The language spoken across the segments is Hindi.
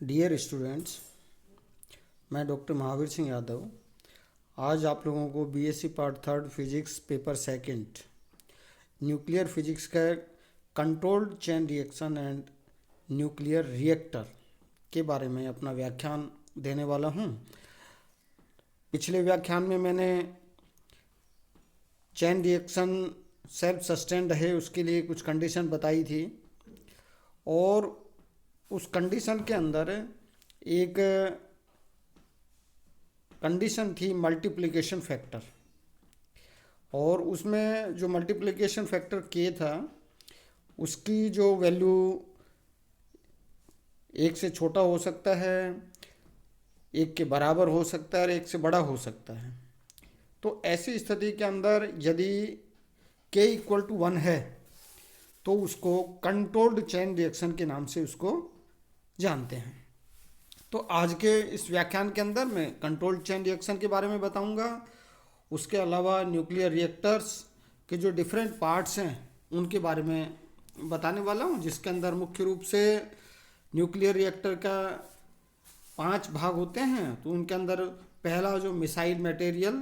डियर स्टूडेंट्स, मैं डॉक्टर महावीर सिंह यादव आज आप लोगों को BSc part third physics paper second nuclear physics का controlled chain reaction and nuclear reactor के बारे में अपना व्याख्यान देने वाला हूँ। पिछले व्याख्यान में मैंने चेन रिएक्शन सेल्फ सस्टेन्ड है उसके लिए कुछ कंडीशन बताई थी और उस कंडीशन के अंदर एक कंडीशन थी मल्टीप्लिकेशन फैक्टर, और उसमें जो मल्टीप्लिकेशन फैक्टर के था उसकी जो वैल्यू एक से छोटा हो सकता है, एक के बराबर हो सकता है और एक से बड़ा हो सकता है। तो ऐसी स्थिति के अंदर यदि k इक्वल टू 1 है तो उसको कंट्रोल्ड चेन रिएक्शन के नाम से उसको जानते हैं। तो आज के इस व्याख्यान के अंदर मैं कंट्रोल्ड चेन रिएक्शन के बारे में बताऊंगा। उसके अलावा न्यूक्लियर रिएक्टर्स के जो डिफरेंट पार्ट्स हैं उनके बारे में बताने वाला हूं, जिसके अंदर मुख्य रूप से न्यूक्लियर रिएक्टर का 5 भाग होते हैं। तो उनके अंदर पहला जो मिसाइल मटेरियल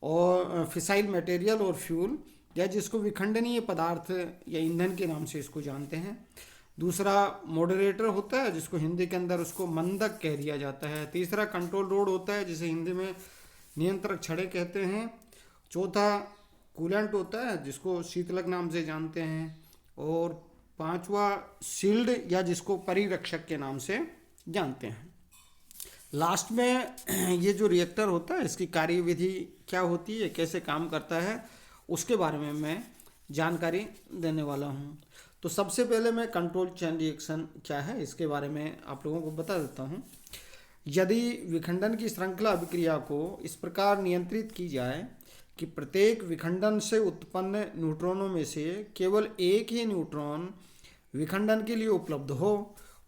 और फिसाइल मटेरियल और फ्यूल, या जिसको विखंडनीय पदार्थ या ईंधन के नाम से इसको जानते हैं। दूसरा मॉडरेटर होता है जिसको हिंदी के अंदर उसको मंदक कह दिया जाता है। तीसरा कंट्रोल रोड होता है जिसे हिंदी में नियंत्रक छड़े कहते हैं। चौथा कूलेंट होता है जिसको शीतलक नाम से जानते हैं। और पांचवा शील्ड या जिसको परिरक्षक के नाम से जानते हैं। लास्ट में ये जो रिएक्टर होता है इसकी कार्यविधि क्या होती है, कैसे काम करता है, उसके बारे में मैं जानकारी देने वाला हूँ। तो सबसे पहले मैं कंट्रोल चेन रिएक्शन क्या है इसके बारे में आप लोगों को बता देता हूँ। यदि विखंडन की श्रृंखला अभिक्रिया को इस प्रकार नियंत्रित की जाए कि प्रत्येक विखंडन से उत्पन्न न्यूट्रॉनों में से केवल एक ही न्यूट्रॉन विखंडन के लिए उपलब्ध हो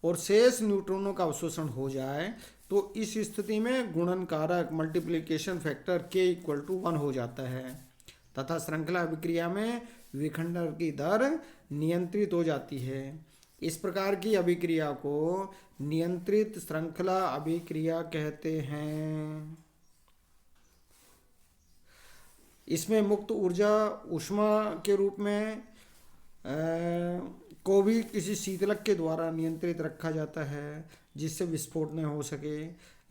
और शेष न्यूट्रॉनों का अवशोषण हो जाए, तो इस स्थिति में गुणन कारक multiplication factor k equal to 1 हो जाता है तथा श्रृंखला अभिक्रिया में विखंडन की दर नियंत्रित हो जाती है। इस प्रकार की अभिक्रिया को नियंत्रित श्रृंखला अभिक्रिया कहते हैं। इसमें मुक्त ऊर्जा ऊष्मा के रूप में को भी किसी शीतलक के द्वारा नियंत्रित रखा जाता है जिससे विस्फोट न हो सके।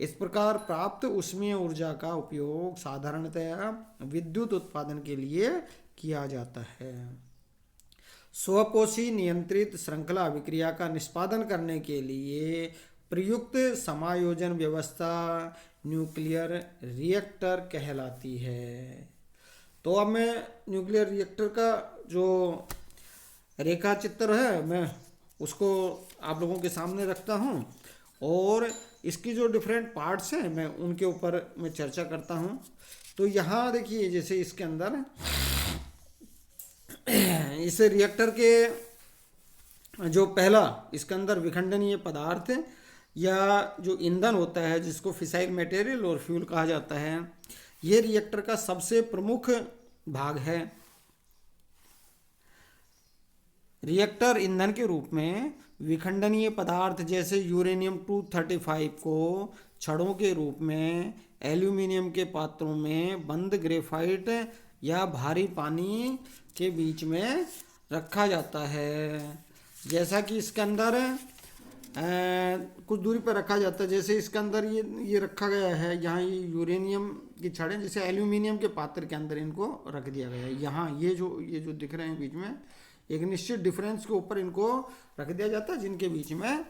इस प्रकार प्राप्त ऊष्मीय ऊर्जा का उपयोग साधारणतया विद्युत उत्पादन के लिए किया जाता है। स्वपोषी नियंत्रित श्रृंखला अभिक्रिया का निष्पादन करने के लिए प्रयुक्त समायोजन व्यवस्था न्यूक्लियर रिएक्टर कहलाती है। तो अब मैं न्यूक्लियर रिएक्टर का जो रेखा चित्र है मैं उसको आप लोगों के सामने रखता हूँ और इसकी जो डिफरेंट पार्ट्स हैं मैं उनके ऊपर मैं चर्चा करता हूँ। तो यहाँ देखिए, जैसे इसके अंदर इस रिएक्टर के जो पहला इसके अंदर विखंडनीय पदार्थ या जो ईंधन होता है जिसको फिसाइल मटेरियल और फ्यूल कहा जाता है, ये रिएक्टर का सबसे प्रमुख भाग है। रिएक्टर ईंधन के रूप में विखंडनीय पदार्थ जैसे यूरेनियम 235 को छड़ों के रूप में एल्यूमिनियम के पात्रों में बंद ग्रेफाइट या भारी पानी के बीच में रखा जाता है। जैसा कि इसके अंदर कुछ दूरी पर रखा जाता है, जैसे इसके अंदर ये रखा गया है। यहाँ ये यूरेनियम की छड़ें जैसे एल्यूमिनियम के पात्र के अंदर इनको रख दिया गया है। यहाँ ये जो दिख रहे हैं बीच में एक निश्चित डिफरेंस के ऊपर इनको रख दिया जाता है, जिनके बीच में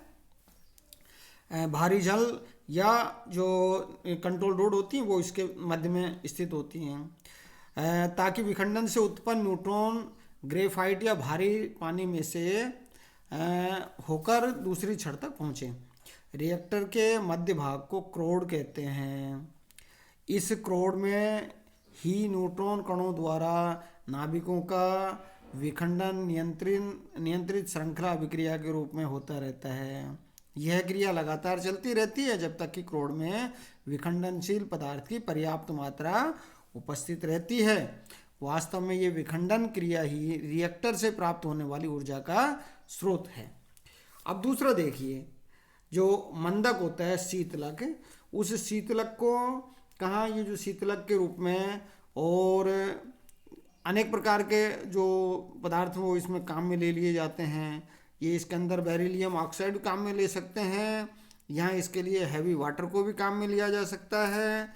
भारी जल या जो कंट्रोल रोड होती हैं वो इसके मध्य में स्थित होती हैं, ताकि विखंडन से उत्पन्न न्यूट्रॉन ग्रेफाइट या भारी पानी में से होकर दूसरी छड़ तक पहुँचे। रिएक्टर के मध्य भाग को क्रोड कहते हैं। इस क्रोड में ही न्यूट्रॉन कणों द्वारा नाभिकों का विखंडन नियंत्रित श्रृंखला अभिक्रिया के रूप में होता रहता है। यह क्रिया लगातार चलती रहती है जब तक कि क्रोड में विखंडनशील पदार्थ की पर्याप्त मात्रा उपस्थित रहती है। वास्तव में ये विखंडन क्रिया ही रिएक्टर से प्राप्त होने वाली ऊर्जा का स्रोत है। अब दूसरा देखिए, जो मंदक होता है शीतलक, उस शीतलक को कहाँ ये जो शीतलक के रूप में और अनेक प्रकार के जो पदार्थ वो इसमें काम में ले लिए जाते हैं। ये इसके अंदर बेरिलियम ऑक्साइड काम में ले सकते हैं, यहाँ इसके लिए हैवी वाटर को भी काम में लिया जा सकता है।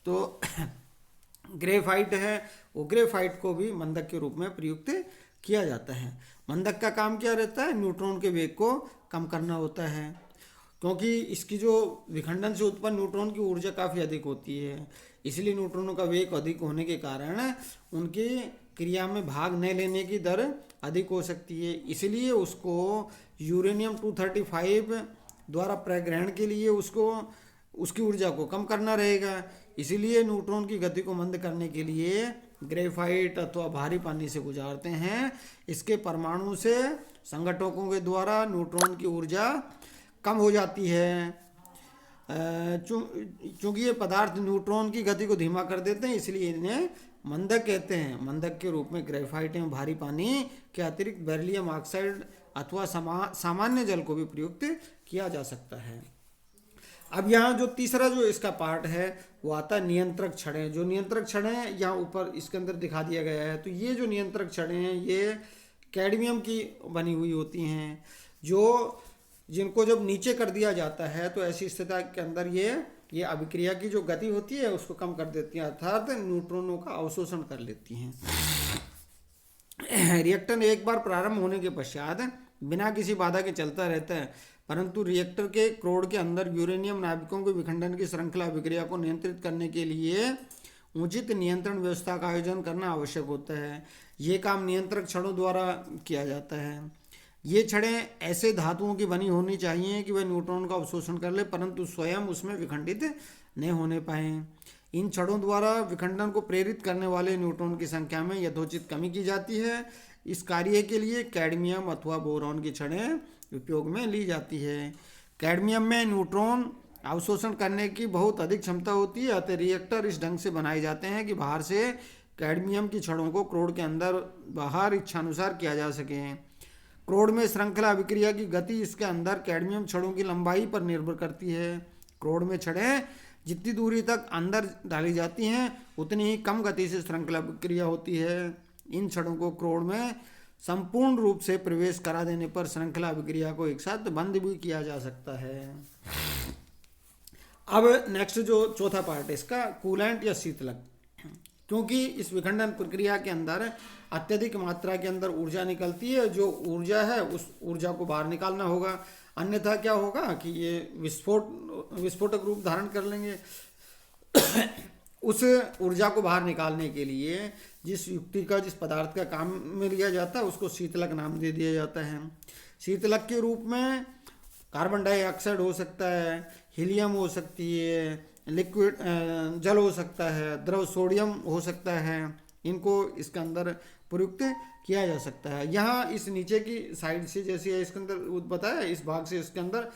तो ग्रेफाइट है, वो ग्रेफाइट को भी मंदक के रूप में प्रयुक्त किया जाता है। मंदक का काम क्या रहता है? न्यूट्रॉन के वेग को कम करना होता है, क्योंकि इसकी जो विखंडन से उत्पन्न न्यूट्रॉन की ऊर्जा काफ़ी अधिक होती है, इसलिए न्यूट्रॉनों का वेग अधिक होने के कारण उनकी क्रिया में भाग न लेने की दर अधिक हो सकती है। इसलिए उसको यूरेनियम 235 द्वारा प्रग्रहण के लिए उसको उसकी ऊर्जा को कम करना रहेगा। इसीलिए न्यूट्रॉन की गति को मंद करने के लिए ग्रेफाइट अथवा भारी पानी से गुजारते हैं। इसके परमाणु से संघटकों के द्वारा न्यूट्रॉन की ऊर्जा कम हो जाती है। चूंकि ये पदार्थ न्यूट्रॉन की गति को धीमा कर देते हैं, इसलिए इन्हें मंदक कहते हैं। मंदक के रूप में ग्रेफाइट एवं भारी पानी के अतिरिक्त बेरिलियम ऑक्साइड अथवा सामान्य जल को भी प्रयुक्त किया जा सकता है। अब यहाँ जो तीसरा जो इसका पार्ट है वो आता है नियंत्रक छड़ें। जो नियंत्रक छड़ें यहाँ ऊपर इसके अंदर दिखा दिया गया है। तो ये जो नियंत्रक छड़ें हैं ये कैडमियम की बनी हुई होती हैं, जो जिनको जब नीचे कर दिया जाता है तो ऐसी स्थिति के अंदर ये अभिक्रिया की जो गति होती है उसको कम कर देती हैं, अर्थात न्यूट्रॉनों का अवशोषण कर लेती हैं। रिएक्टर एक बार प्रारंभ होने के पश्चात बिना किसी बाधा के चलता रहता है, परंतु रिएक्टर के क्रोड के अंदर यूरेनियम नाभिकों के विखंडन की श्रृंखला अभिक्रिया को नियंत्रित करने के लिए उचित नियंत्रण व्यवस्था का आयोजन करना आवश्यक होता है। ये काम नियंत्रक छड़ों द्वारा किया जाता है। ये छड़ें ऐसे धातुओं की बनी होनी चाहिए कि वह न्यूट्रॉन का अवशोषण कर ले, परंतु स्वयं उसमें विखंडित न होने पाए। इन छड़ों द्वारा विखंडन को प्रेरित करने वाले न्यूट्रॉन की संख्या में यथोचित कमी की जाती है। इस कार्य के लिए कैडमियम अथवा बोरॉन की छड़ें उपयोग में ली जाती है। कैडमियम में न्यूट्रॉन अवशोषण करने की बहुत अधिक क्षमता होती है, अतः रिएक्टर इस ढंग से बनाए जाते हैं कि बाहर से कैडमियम की छड़ों को क्रोड के अंदर बाहर इच्छानुसार किया जा सके। क्रोड में श्रृंखला अभिक्रिया की गति इसके अंदर कैडमियम छड़ों की लंबाई पर निर्भर करती है। क्रोड में छड़ें जितनी दूरी तक अंदर डाली जाती हैं उतनी ही कम गति से श्रृंखला अभिक्रिया होती है। इन छड़ों को क्रोड में संपूर्ण रूप से प्रवेश करा देने पर श्रृंखला अभिक्रिया को एक साथ बंद भी किया जा सकता है। अब नेक्स्ट जो चौथा पार्ट है इसका, कूलेंट या शीतलक। क्योंकि इस विखंडन प्रक्रिया के अंदर अत्यधिक मात्रा के अंदर ऊर्जा निकलती है, जो ऊर्जा है उस ऊर्जा को बाहर निकालना होगा, अन्यथा क्या होगा कि ये विस्फोटक रूप धारण कर लेंगे। उस ऊर्जा को बाहर निकालने के लिए जिस युक्ति का जिस पदार्थ का काम में लिया जाता है उसको शीतलक नाम दे दिया जाता है। शीतलक के रूप में कार्बन डाइऑक्साइड हो सकता है, हीलियम हो सकती है, लिक्विड जल हो सकता है, द्रव सोडियम हो सकता है। इनको इसके अंदर प्रयुक्त किया जा सकता है। यहाँ इस नीचे की साइड से जैसे इसके अंदर बताया, इस भाग से इसके अंदर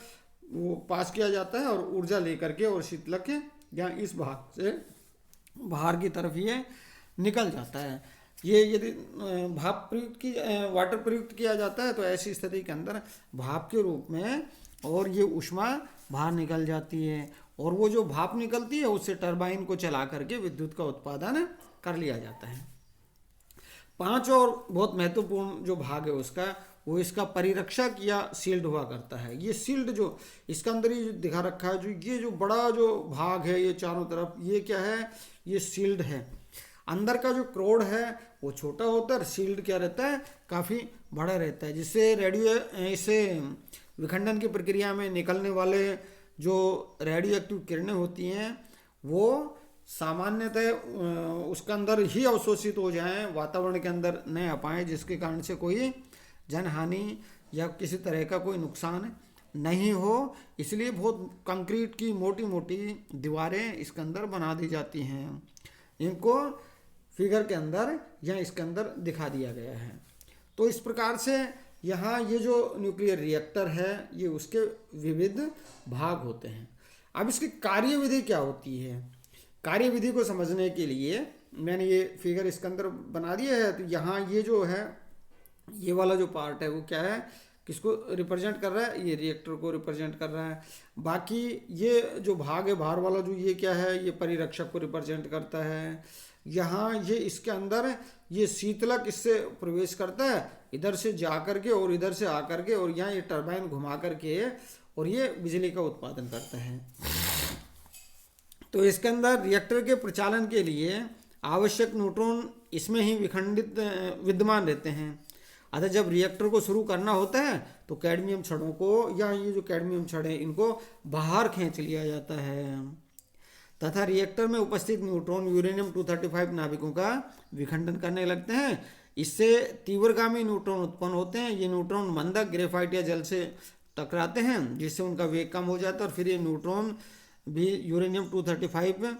वो पास किया जाता है और ऊर्जा लेकर के और शीतलक के यहाँ इस भाग से बाहर की तरफ ये निकल जाता है। ये यदि भाप प्रयुक्त की वाटर प्रयुक्त किया जाता है तो ऐसी स्थिति के अंदर भाप के रूप में और ये ऊष्मा बाहर निकल जाती है, और वो जो भाप निकलती है उससे टरबाइन को चला करके विद्युत का उत्पादन कर लिया जाता है। 5 और बहुत महत्वपूर्ण जो भाग है उसका, वो इसका परिरक्षक या सील्ड हुआ करता है। ये सील्ड जो इसके अंदर ही दिखा रखा है, जो ये जो बड़ा जो भाग है ये चारों तरफ, ये क्या है? ये सील्ड है। अंदर का जो क्रोड है वो छोटा होता है और सील्ड क्या रहता है? काफ़ी बड़ा रहता है, जिससे इसे विखंडन की प्रक्रिया में निकलने वाले जो रेडियो एक्टिव किरणें होती हैं वो सामान्यतः उसके अंदर ही अवशोषित हो जाएं, वातावरण के अंदर न आ पाएँ, जिसके कारण से कोई जनहानि या किसी तरह का कोई नुकसान नहीं हो। इसलिए बहुत कंक्रीट की मोटी मोटी दीवारें इसके अंदर बना दी जाती हैं। इनको फिगर के अंदर या इसके अंदर दिखा दिया गया है। तो इस प्रकार से यहाँ ये जो न्यूक्लियर रिएक्टर है ये उसके विविध भाग होते हैं। अब इसकी कार्यविधि क्या होती है? कार्यविधि को समझने के लिए मैंने ये फिगर इसके अंदर बना दिया है। तो यहाँ ये जो है, ये वाला जो पार्ट है वो क्या है? किसको रिप्रेजेंट कर रहा है, ये रिएक्टर को रिप्रेजेंट कर रहा है। बाकी ये जो भाग है बाहर वाला, जो ये क्या है, ये परिरक्षक को रिप्रेजेंट करता है। यहाँ ये इसके अंदर ये शीतलक इससे प्रवेश करता है, इधर से जा करके और इधर से आकर के, और यहाँ ये टरबाइन घुमा करके और ये बिजली का उत्पादन करता है। तो इसके अंदर रिएक्टर के प्रचालन के लिए आवश्यक न्यूट्रॉन इसमें ही विखंडित विद्यमान रहते हैं। अतः जब रिएक्टर को शुरू करना होता है तो कैडमियम छड़ों को, या ये जो कैडमियम छड़ हैं, इनको बाहर खींच लिया जाता है तथा रिएक्टर में उपस्थित न्यूट्रॉन यूरेनियम 235 नाभिकों का विखंडन करने लगते हैं। इससे तीव्रगामी न्यूट्रॉन उत्पन्न होते हैं। ये न्यूट्रॉन मंदक, ग्रेफाइट या जल से टकराते हैं, जिससे उनका वेग कम हो जाता है, और फिर ये न्यूट्रॉन भी यूरेनियम 235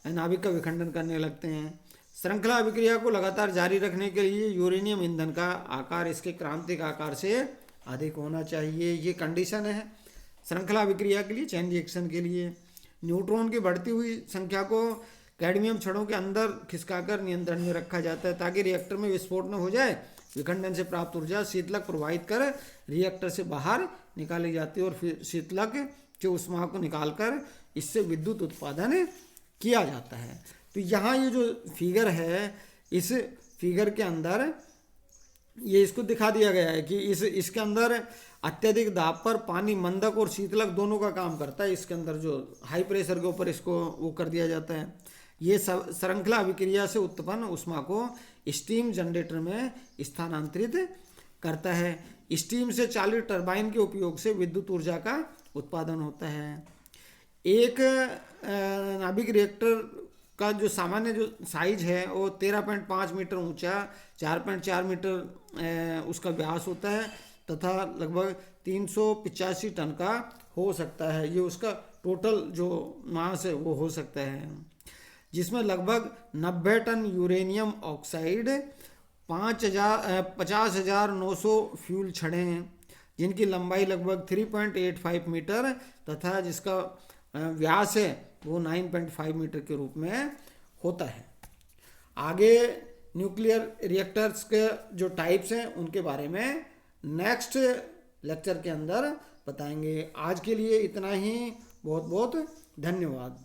नाभिक का विखंडन करने लगते हैं। श्रृंखला अभिक्रिया को लगातार जारी रखने के लिए यूरेनियम ईंधन का आकार इसके क्रांतिक आकार से अधिक होना चाहिए। ये कंडीशन है श्रृंखला अभिक्रिया के लिए, चैन रिएक्शन के लिए। न्यूट्रॉन की बढ़ती हुई संख्या को कैडमियम छड़ों के अंदर खिसकाकर नियंत्रण में रखा जाता है, ताकि रिएक्टर में विस्फोट न हो जाए। विखंडन से प्राप्त ऊर्जा शीतलक प्रवाहित कर रिएक्टर से बाहर निकाली जाती है, और फिर शीतलक के ऊष्मा को निकालकर इससे विद्युत उत्पादन किया जाता है। तो यहाँ ये जो फिगर है, इस फिगर के अंदर ये इसको दिखा दिया गया है कि इसके अंदर अत्यधिक दाब पर पानी मंदक और शीतलक दोनों का काम करता है। इसके अंदर जो हाई प्रेशर के ऊपर इसको वो कर दिया जाता है। ये श्रृंखला अभिक्रिया से उत्पन्न ऊष्मा को स्टीम जनरेटर में स्थानांतरित करता है। स्टीम से चालित टरबाइन के उपयोग से विद्युत ऊर्जा का उत्पादन होता है। एक नाभिक रिएक्टर का जो सामान्य जो साइज है वो 13.5 मीटर ऊंचा, 4.4 मीटर उसका व्यास होता है, तथा लगभग 385 टन का हो सकता है। ये उसका टोटल जो मास है वो हो सकता है, जिसमें लगभग 90 टन यूरेनियम ऑक्साइड, 50,900 फ्यूल छड़ें हैं, जिनकी लंबाई लगभग 3.85 मीटर तथा जिसका व्यास है वो 9.5 मीटर के रूप में होता है। आगे न्यूक्लियर रिएक्टर्स के जो टाइप्स हैं उनके बारे में नेक्स्ट लेक्चर के अंदर बताएंगे। आज के लिए इतना ही। बहुत बहुत धन्यवाद।